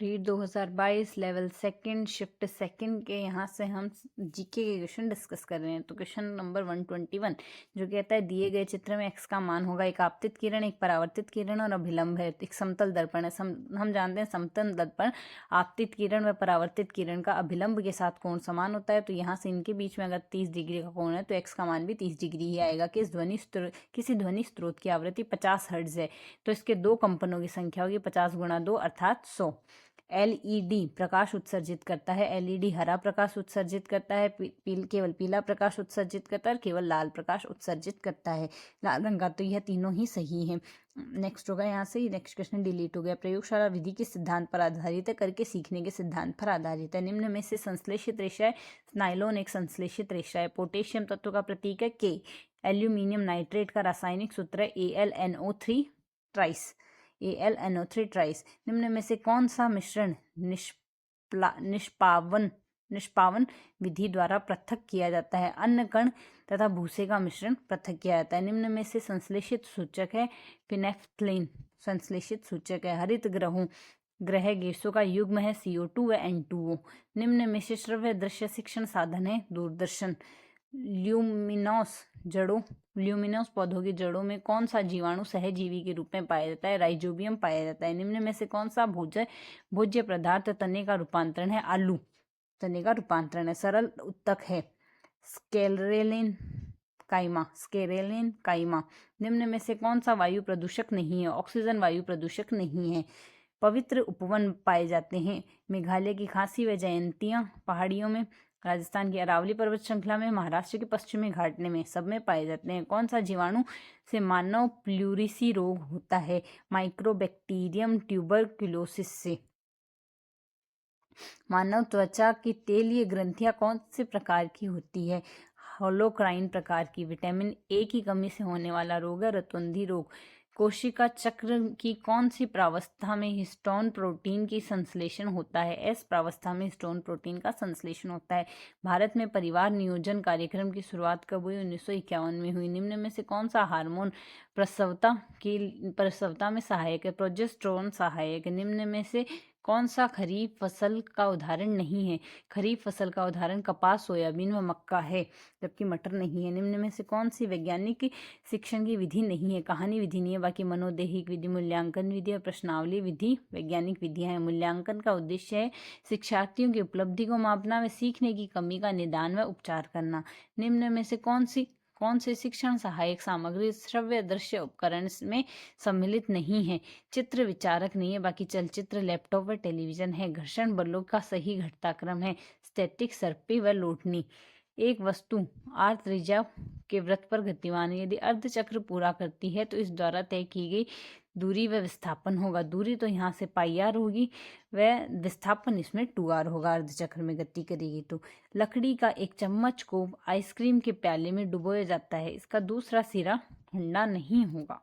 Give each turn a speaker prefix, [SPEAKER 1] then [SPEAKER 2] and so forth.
[SPEAKER 1] Read 2022 level second shift second के यहाँ से हम जीके के क्वेश्चन डिस्कस कर रहे हैं। तो क्वेश्चन नंबर 121 जो कहता है दिए गए चित्र में x का मान होगा एक आपतित किरण, एक परावर्तित किरण और अभिलंब है। एक समतल दर्पण है। हम जानते हैं समतल दर्पण आपतित किरण व परावर्तित किरण का अभिलंब के साथ कोण समान होता है। तो यहाँ से इनके बीच में अगर 30 डिग्री का कोण है तो x का मान भी 30 डिग्री ही आएगा। किसी ध्वनि स्रोत की आवृत्ति 50 हर्ट्ज है तो इसके दो कंपनों की संख्या होगी 50 गुणा 2 अर्थात 100। एलईडी प्रकाश उत्सर्जित करता है। एलईडी हरा प्रकाश उत्सर्जित करता है, केवल पीला प्रकाश उत्सर्जित करता है और केवल लाल प्रकाश उत्सर्जित करता है लाल रंग का। तो यह तीनों ही सही है। नेक्स्ट होगा यहाँ से, नेक्स्ट क्वेश्चन डिलीट हो गया। प्रयोगशाला विधि किस सिद्धांत पर आधारित है? करके सीखने के सिद्धांत पर आधारित है। निम्न में से संश्लेषित रेशा है। नाइलॉन एक संश्लेषित रेशा है। पोटेशियम तत्व का प्रतीक है के। एल्यूमिनियम नाइट्रेट का रासायनिक सूत्र है AlNO3 ट्राइस। AlNO3 ट्राइस। निम्न में से कौन सा मिश्रण निष्पावन विधि द्वारा पृथक किया जाता है? अन्न कण तथा भूसे का मिश्रण पृथक किया जाता है। निम्न में से संश्लेषित सूचक है फिनेफ्थलीन। संश्लेषित सूचक है। हरित ग्रह गैसों का युग्म है CO2 व N2O। निम्न में से श्रव्य दृश्य शिक्षण साधन है दूरदर्शन। ल्यूमिनोस पौधों की जड़ों में कौन सा जीवाणु सहजीवी के रूप में पाया जाता है? राइजोबियम पाया जाता है। निम्न में से कौन सा भोज्य पदार्थ तने का रूपांतरण है? आलू तने का रूपांतरण है। सरल उत्तक है स्केलेरेन काइमा। निम्न में से कौन सा वायु प्रदूषक नहीं है? ऑक्सीजन वायु प्रदूषक नहीं है। पवित्र उपवन पाए जाते हैं मेघालय की खासी व जयंतियां पहाड़ियों में, राजस्थान की अरावली पर्वत श्रृंखला में, महाराष्ट्र के पश्चिमी घाटने में, सब में पाए जाते हैं। कौन सा जीवाणु से मानव प्लूरिसी रोग होता है? माइक्रोबैक्टीरियम ट्यूबरक्लोसिस से। मानव त्वचा की तेलीय ग्रंथियां कौन से प्रकार की होती है? होलोक्राइन प्रकार की। विटामिन ए की कमी से होने वाला रोग है रतौंधी रोग। कोशिका चक्र की कौन सी प्रावस्था में हिस्टोन प्रोटीन की संश्लेषण होता है? एस प्रावस्था में हिस्टोन प्रोटीन का संश्लेषण होता है। भारत में परिवार नियोजन कार्यक्रम की शुरुआत कब हुई? 1951 में हुई। निम्न में से कौन सा हार्मोन प्रसवता में सहायक है? प्रोजेस्टेरोन सहायक है। निम्न में से कौन सा खरीफ फसल का उदाहरण नहीं है? खरीफ फसल का उदाहरण कपास, सोयाबीन व मक्का है, जबकि मटर नहीं है। निम्न में से कौन सी वैज्ञानिक शिक्षण की विधि नहीं है? कहानी विधि नहीं है, बाकी मनोदैहिक विधि, मूल्यांकन विधि और प्रश्नावली विधि वैज्ञानिक विधियां हैं। मूल्यांकन का उद्देश्य है शिक्षार्थियों की उपलब्धि को मापना व सीखने की कमी का निदान व उपचार करना। निम्न में से कौन से शिक्षण सहायक सामग्री श्रव्य दृश्य उपकरण में सम्मिलित नहीं है? चित्र विचारक नहीं है, बाकी चलचित्र, लैपटॉप व टेलीविजन है। घर्षण बलों का सही घटताक्रम है स्टैटिक, सर्पी व लोटनी। एक वस्तु r त्रिज्या के वृत्त पर गतिमान है। यदि अर्धचक्र पूरा करती है तो इस द्वारा तय की गई दूरी व विस्थापन होगा। दूरी तो यहाँ से πr होगी व विस्थापन इसमें 2r होगा। अर्धचक्र में गति करेगी तो। लकड़ी का एक चम्मच को आइसक्रीम के प्याले में डुबोया जाता है, इसका दूसरा सिरा ठंडा नहीं होगा।